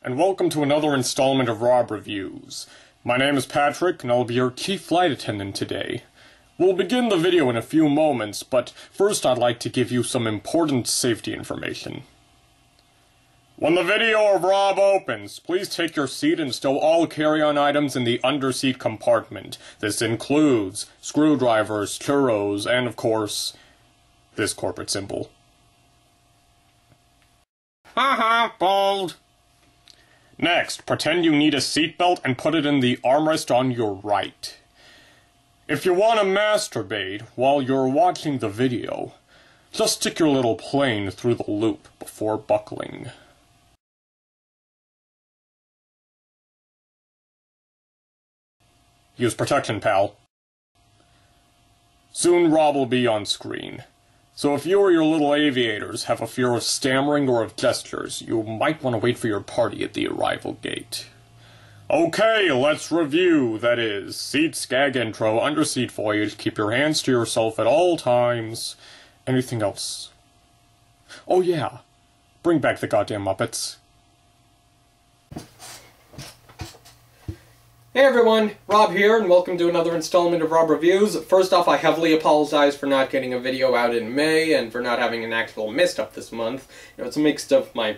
and welcome to another installment of Rob Reviews. My name is Patrick, and I'll be your chief flight attendant today. We'll begin the video in a few moments, but first I'd like to give you some important safety information. When the video of Rob opens, please take your seat and stow all carry-on items in the underseat compartment. This includes screwdrivers, churros, and of course, this corporate symbol. Haha, bold! Next, pretend you need a seatbelt and put it in the armrest on your right. If you want to masturbate while you're watching the video, just stick your little plane through the loop before buckling. Use protection, pal. Soon Rob will be on screen. So if you or your little aviators have a fear of stammering or of gestures, you might want to wait for your party at the arrival gate. Okay, let's review. That is, seats, gag intro, underseat voyage, keep your hands to yourself at all times. Anything else? Oh yeah, bring back the goddamn Muppets. Hey everyone, Rob here, and welcome to another installment of Rob Reviews. First off, I heavily apologize for not getting a video out in May, and for not having an actual mist-up this month. You know, it's a mix of my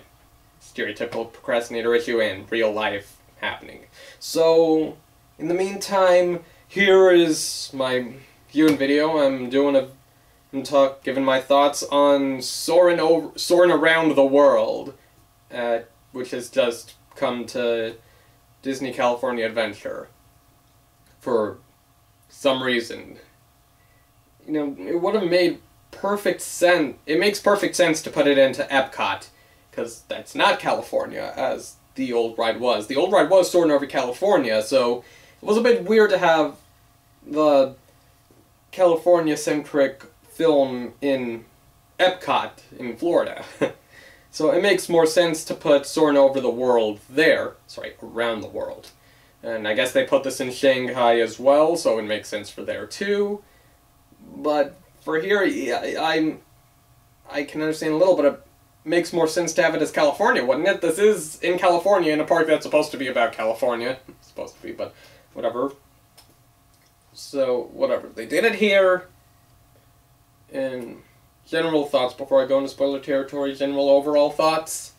stereotypical procrastinator issue and real life happening. So, in the meantime, here is my viewing video. I'm giving my thoughts on Soarin Around the World, which has just come to Disney California Adventure for some reason. You know, it would have made perfect sense. It makes perfect sense to put it into Epcot, because that's not California, as the old ride was. The old ride was Soarin' Over California, so it was a bit weird to have the California-centric film in Epcot in Florida. So it makes more sense to put Soarin' Over the World there. Sorry, Around the World. And I guess they put this in Shanghai as well, so it makes sense for there too. But for here, I can understand a little, but it makes more sense to have it as California, wouldn't it? This is in California, in a park that's supposed to be about California. It's supposed to be, but whatever. So, whatever. They did it here. And general thoughts before I go into spoiler territory. General overall thoughts.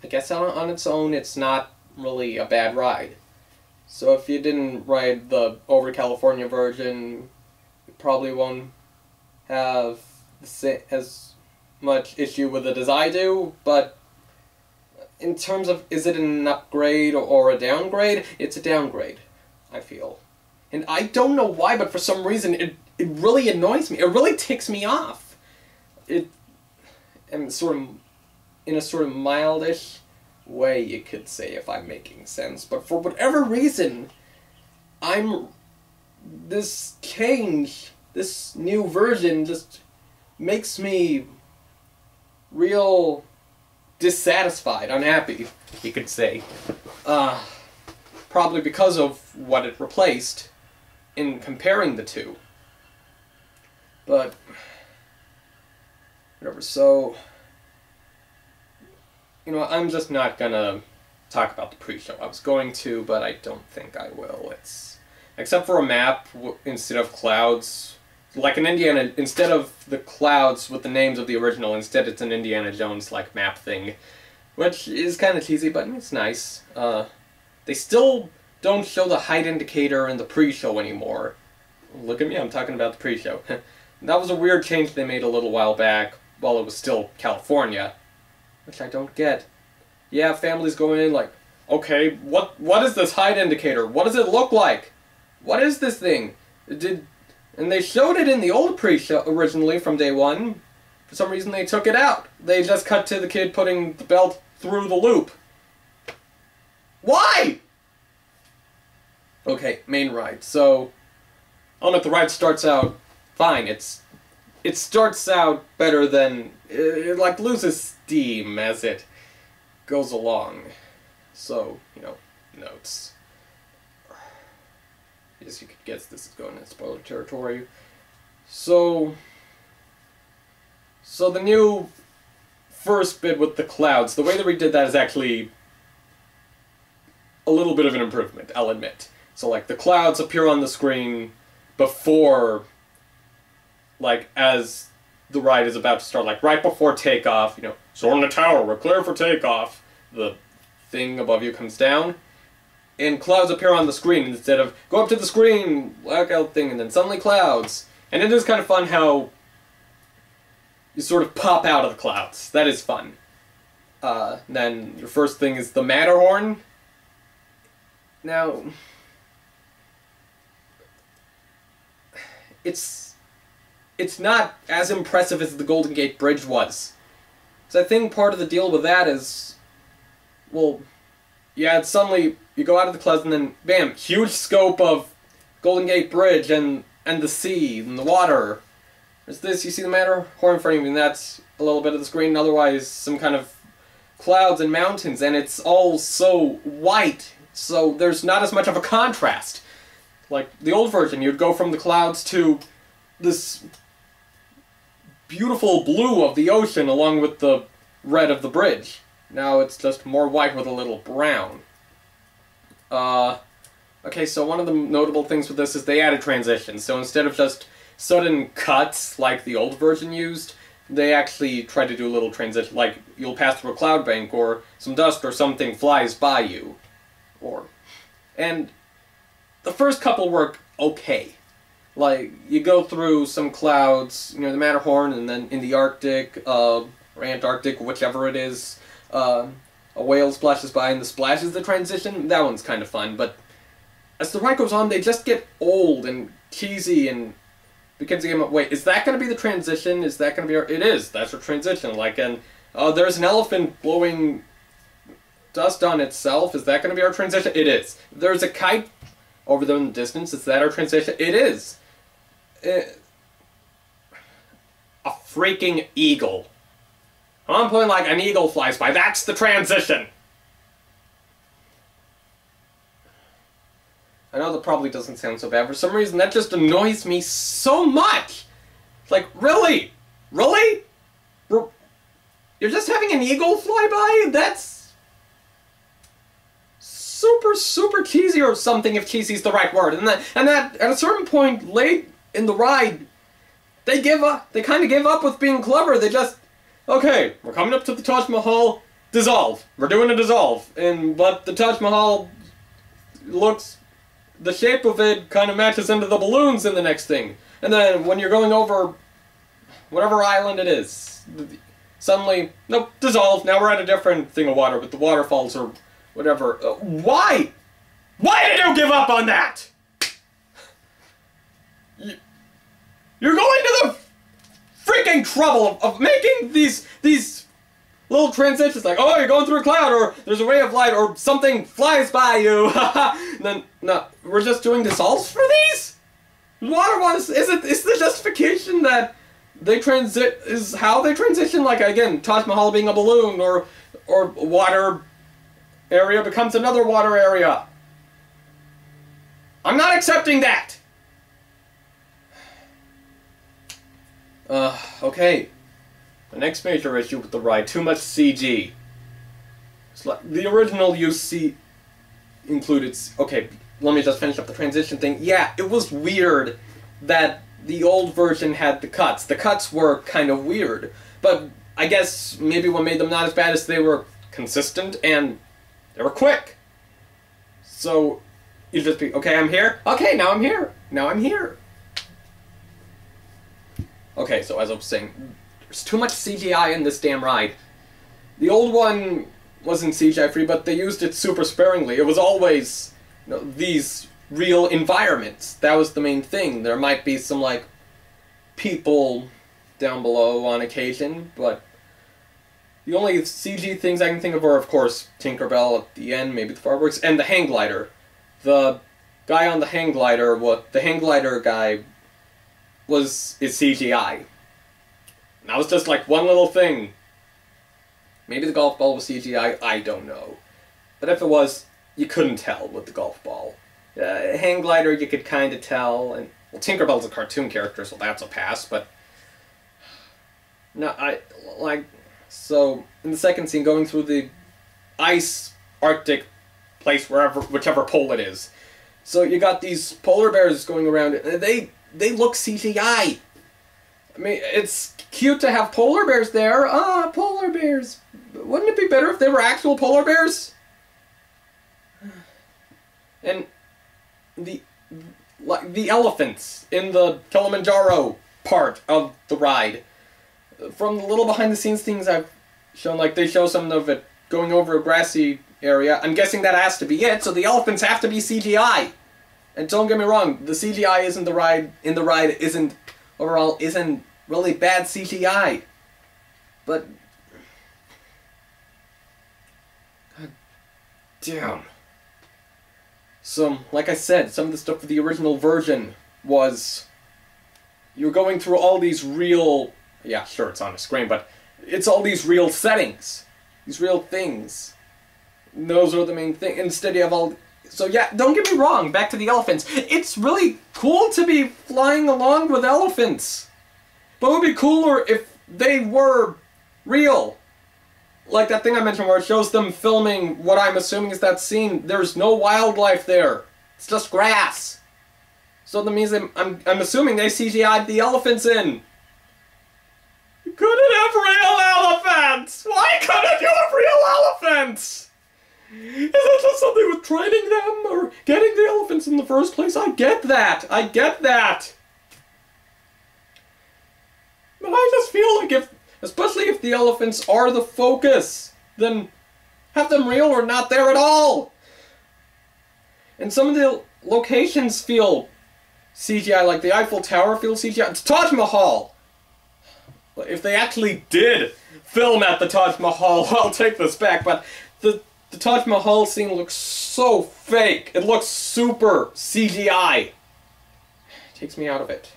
I guess on its own, it's not really a bad ride. So if you didn't ride the Over California version, you probably won't have as much issue with it as I do. But in terms of, is it an upgrade or a downgrade? It's a downgrade, I feel. And I don't know why, but for some reason it really annoys me. It really ticks me off. And sort of, in a sort of mildish way, you could say, if I'm making sense. But for whatever reason, this change, this new version, just makes me real dissatisfied, unhappy, you could say. Probably because of what it replaced in comparing the two. But whatever, so, you know, I'm just not gonna talk about the pre-show. I was going to, but I don't think I will. It's, except for a map instead of clouds, like an Indiana, instead of the clouds with the names of the original, instead it's an Indiana Jones-like map thing, which is kind of cheesy, but it's nice. They still don't show the height indicator in the pre-show anymore. Look at me, I'm talking about the pre-show. That was a weird change they made a little while back, while it was still California, which I don't get. Yeah, families going in like, okay, what is this height indicator? What does it look like? What is this thing? And they showed it in the old pre-show originally from day one. For some reason they took it out. They just cut to the kid putting the belt through the loop. Why? Okay, main ride. So, the ride starts out fine. It starts out better than, it like loses steam as it goes along. So, you know, notes. I guess you could guess this is going into spoiler territory. So the new first bit with the clouds, the way that we did that is actually a little bit of an improvement, I'll admit. So, like, the clouds appear on the screen before, like, as the ride is about to start, like, right before takeoff, you know, Soarin the tower, we're clear for takeoff. The thing above you comes down, and clouds appear on the screen instead of go up to the screen, blackout thing, and then suddenly clouds. And it is kind of fun how you sort of pop out of the clouds. That is fun. Then your first thing is the Matterhorn. Now, it's not as impressive as the Golden Gate Bridge was. So I think part of the deal with that is, well, yeah, it's suddenly you go out of the clouds and then, bam, huge scope of Golden Gate Bridge and the sea and the water. There's this, you see the Matterhorn in front of you, and that's a little bit of the screen, otherwise some kind of clouds and mountains, and it's all so white, so there's not as much of a contrast. Like the old version, you'd go from the clouds to this beautiful blue of the ocean along with the red of the bridge. Now it's just more white with a little brown. Okay, so one of the notable things with this is they added transitions. So instead of just sudden cuts like the old version used, they actually try to do a little transition, like you'll pass through a cloud bank or some dust or something flies by you. And the first couple work okay. Like, you go through some clouds near the Matterhorn, and then in the Arctic, or Antarctic, whichever it is, a whale splashes by and the splash is the transition. That one's kind of fun, but as the ride goes on, they just get old and cheesy and becomes a game of, wait, is that going to be the transition? Is that going to be our... It is. That's our transition. Like, and there's an elephant blowing dust on itself. Is that going to be our transition? It is. There's a kite over there in the distance. Is that our transition? It is. A freaking eagle. At one point, like, an eagle flies by. That's the transition. I know that probably doesn't sound so bad. For some reason, that just annoys me so much. Like, really? Really? You're just having an eagle fly by? That's super, super cheesy or something, if cheesy is the right word. And that at a certain point late in the ride, they give up. They kind of give up with being clever. They just, okay, we're coming up to the Taj Mahal, dissolve. We're doing a dissolve. But the Taj Mahal looks... The shape of it kind of matches into the balloons in the next thing. And then when you're going over whatever island it is, suddenly, nope, dissolve. Now we're at a different thing of water with the waterfalls or whatever. Why? Why did you give up on that? You're going to the freaking trouble of making these little transitions, like, oh, you're going through a cloud, or there's a ray of light, or something flies by you. Then, no, we're just doing dissolves for these? Water ones, is the justification that they is how they transition? Like, again, Taj Mahal being a balloon, or water area becomes another water area. I'm not accepting that! Okay. The next major issue with the ride, too much CG. It's like, the original UC included... Okay, let me just finish up the transition thing. Yeah, it was weird that the old version had the cuts. The cuts were kind of weird, but I guess maybe what made them not as bad is they were consistent and they were quick. So, you'd just be, okay, I'm here. Okay, now I'm here. Now I'm here. Okay, so as I was saying... There's too much CGI in this damn ride. The old one wasn't CGI-free, but they used it super sparingly. It was always, you know, these real environments. That was the main thing. There might be some, like, people down below on occasion, but the only CG things I can think of are, of course, Tinkerbell at the end, maybe the fireworks, and the hang glider. The guy on the hang glider, the hang glider guy is CGI. That was just like one little thing. Maybe the golf ball was CGI, I don't know. But if it was, you couldn't tell with the golf ball. Hang glider, you could kind of tell, and well, Tinkerbell's a cartoon character, so that's a pass, but... No, so, in the second scene, going through the ice Arctic place, whichever pole it is. So you got these polar bears going around, and they look CGI. I mean, it's cute to have polar bears there. Ah, polar bears. Wouldn't it be better if they were actual polar bears? And the elephants in the Kilimanjaro part of the ride. From the little behind-the-scenes things I've shown, like they show some of it going over a grassy area. I'm guessing that has to be it, so the elephants have to be CGI. And don't get me wrong, the CGI isn't overall isn't really bad CGI. But God damn. So, like I said, some of the stuff for the original version was you're going through all these real, yeah, sure, it's on the screen, but it's all these real settings, these real things. And those are the main thing. Instead you have all, so yeah, don't get me wrong, back to the elephants. It's really cool to be flying along with elephants. But it would be cooler if they were real. Like that thing I mentioned where it shows them filming what I'm assuming is that scene. There's no wildlife there. It's just grass. So that means I'm assuming they CGI'd the elephants in. You couldn't have real elephants! Why couldn't you have real elephants? Is that just something with training them or getting the elephants in the first place? I get that. I get that. But I just feel like especially if the elephants are the focus, then have them real or not there at all. And some of the locations feel CGI, like the Eiffel Tower feels CGI. It's Taj Mahal. If they actually did film at the Taj Mahal, I'll take this back, but the Taj Mahal scene looks so fake. It looks super CGI. It takes me out of it.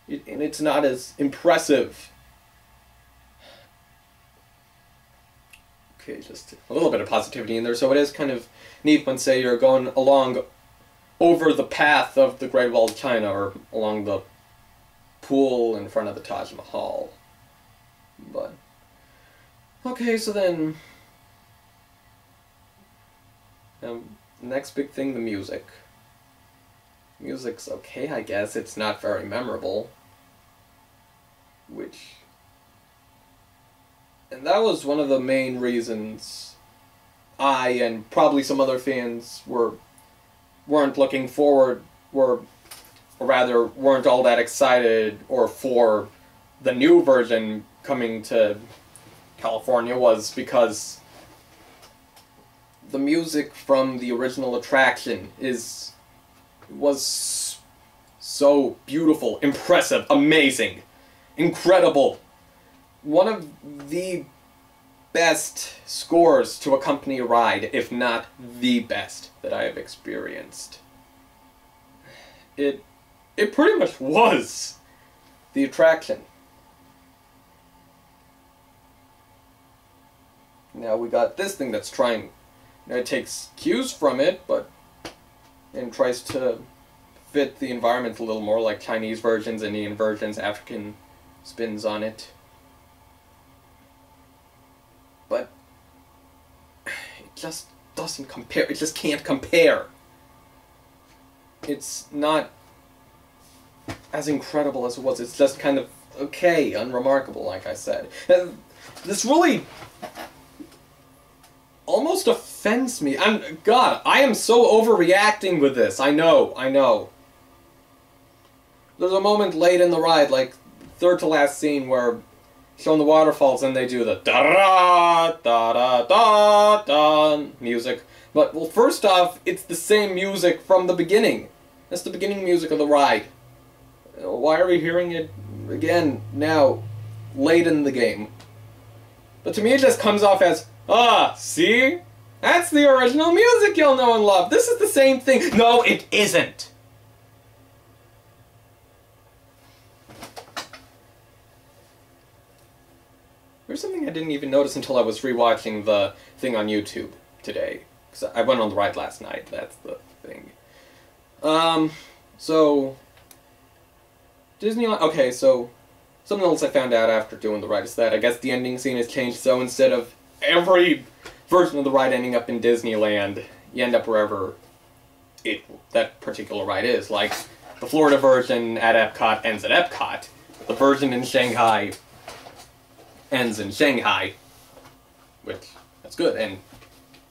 And it's not as impressive. Okay, just a little bit of positivity in there. So it is kind of neat when, say, you're going along over the path of the Great Wall of China or along the pool in front of the Taj Mahal. But, okay, so then, next big thing, the music. Music's okay, I guess. It's not very memorable. And that was one of the main reasons I and probably some other fans weren't looking forward, or rather weren't all that excited or for the new version coming to California, was because the music from the original attraction was so beautiful, impressive, amazing, incredible. One of the best scores to accompany a ride, if not the best, that I have experienced. It pretty much was the attraction. Now we got this thing that's trying, it takes cues from it, and tries to fit the environment a little more, like Chinese versions, Indian versions, African spins on it. But it just doesn't compare. It just can't compare. It's not as incredible as it was. It's just kind of okay, unremarkable, like I said. This really almost offends me. God, I am so overreacting with this. I know. There's a moment late in the ride, like third to last scene, where showing the waterfalls and they do the da-da-da-da-da music. But, well, first off, it's the same music from the beginning. That's the beginning music of the ride. Why are we hearing it again now, late in the game? But to me it just comes off as, see? That's the original music you'll know and love. This is the same thing. No, it isn't. There's something I didn't even notice until I was rewatching the thing on YouTube today. Because I went on the ride last night, that's the thing. So Disneyland, okay, so something else I found out after doing the ride is that I guess the ending scene has changed, so instead of every version of the ride ending up in Disneyland, you end up wherever that particular ride is. Like, the Florida version at Epcot ends at Epcot. The version in Shanghai ends in Shanghai. Which, that's good. And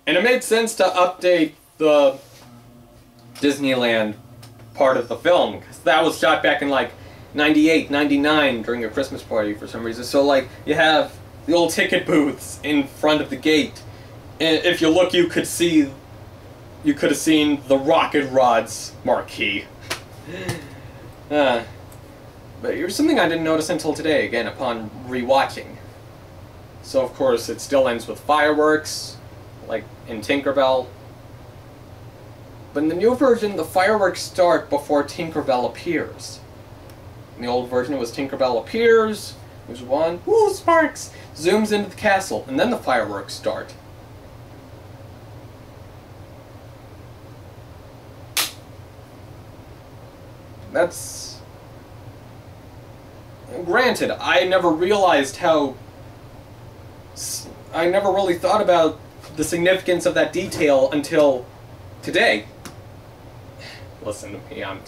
it made sense to update the Disneyland part of the film, because that was shot back in, like, 98, 99 during a Christmas party for some reason. So, like, you have the old ticket booths in front of the gate. And if you look, you could have seen the Rocket Rods marquee. But here's something I didn't notice until today, again, upon rewatching. So, of course, it still ends with fireworks, like in Tinkerbell. But in the new version, the fireworks start before Tinkerbell appears. In the old version, it was Tinkerbell appears, there's one, woo, sparks, zooms into the castle, and then the fireworks start. That's... Granted, I never realized how... I never really thought about the significance of that detail until today. Listen to me, I'm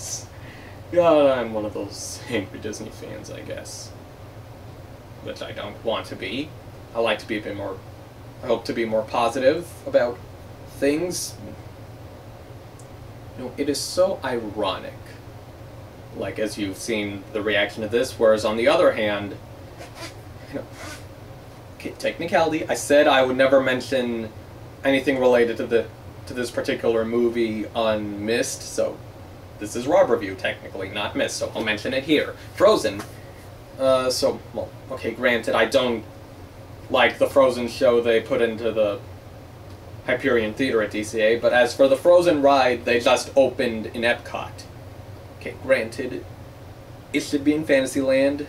one of those angry Disney fans, I guess. Which I don't want to be. I like to be a bit more... I hope to be more positive about things. You know, it is so ironic. Like, as you've seen the reaction to this, whereas on the other hand, you know, okay, technicality, I said I would never mention anything related to this particular movie on Mist, so this is Rob Review, technically, not Mist, so I'll mention it here. Frozen. So, well, okay, granted, I don't like the Frozen show they put into the Hyperion Theater at DCA, but as for the Frozen ride, they just opened in Epcot. Okay, granted, it should be in Fantasyland,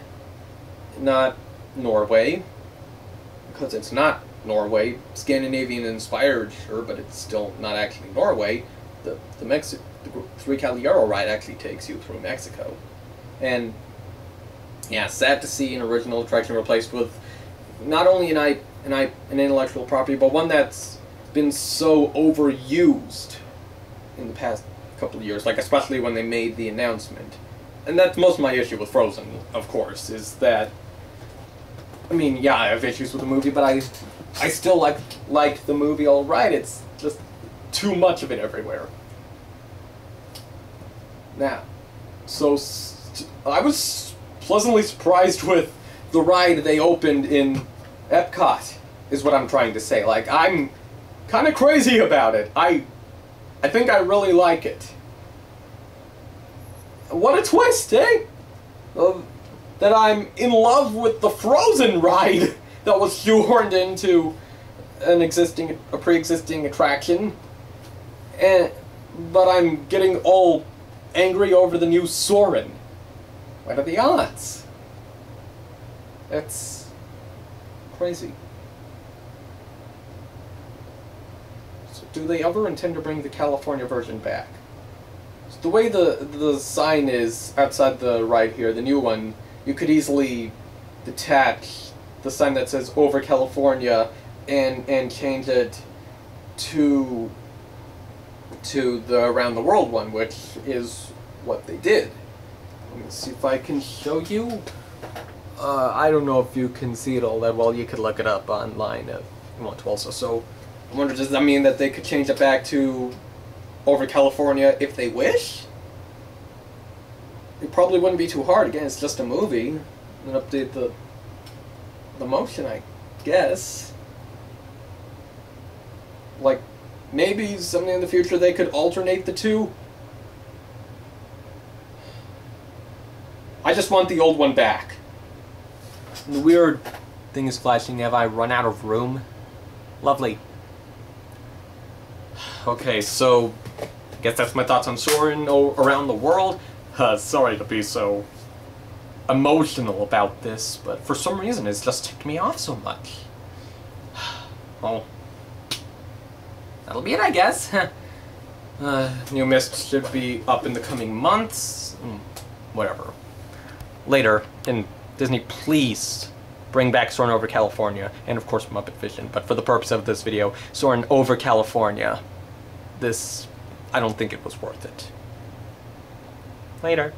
not Norway, because it's not Norway. Scandinavian inspired, sure, but it's still not actually Norway. The Three Caballero ride actually takes you through Mexico. And, yeah, sad to see an original attraction replaced with not only an intellectual property, but one that's been so overused in the past couple of years, like especially when they made the announcement. And that's most of my issue with Frozen, of course, is that, I mean, yeah, I have issues with the movie, but I still like the movie alright. It's just too much of it everywhere. Now, so I was pleasantly surprised with the ride they opened in Epcot, is what I'm trying to say. Like, I'm kind of crazy about it. I think I really like it. What a twist, eh? That I'm in love with the Frozen ride that was shoehorned into a pre-existing attraction, but I'm getting all angry over the new Soarin. What are the odds? That's crazy. Do they ever intend to bring the California version back? So the way the sign is outside the ride here, the new one, you could easily detach the sign that says "Over California" and change it to the Around the World one, which is what they did. Let me see if I can show you. I don't know if you can see it all that well. You could look it up online if you want to also. So I wonder, does that mean that they could change it back to Over California if they wish? It probably wouldn't be too hard. Again, it's just a movie. And update the motion, I guess. Like, maybe someday in the future they could alternate the two. I just want the old one back. The weird thing is flashing. Have I run out of room? Lovely. Okay, so I guess that's my thoughts on Soarin' Around the World. Sorry to be so emotional about this, but for some reason it's just ticked me off so much. Well, that'll be it, I guess. New Mist should be up in the coming months. Whatever. Later. And Disney, please bring back Soarin' over California, and of course Muppet Vision. But for the purpose of this video, Soarin' over California. I don't think it was worth it. Later.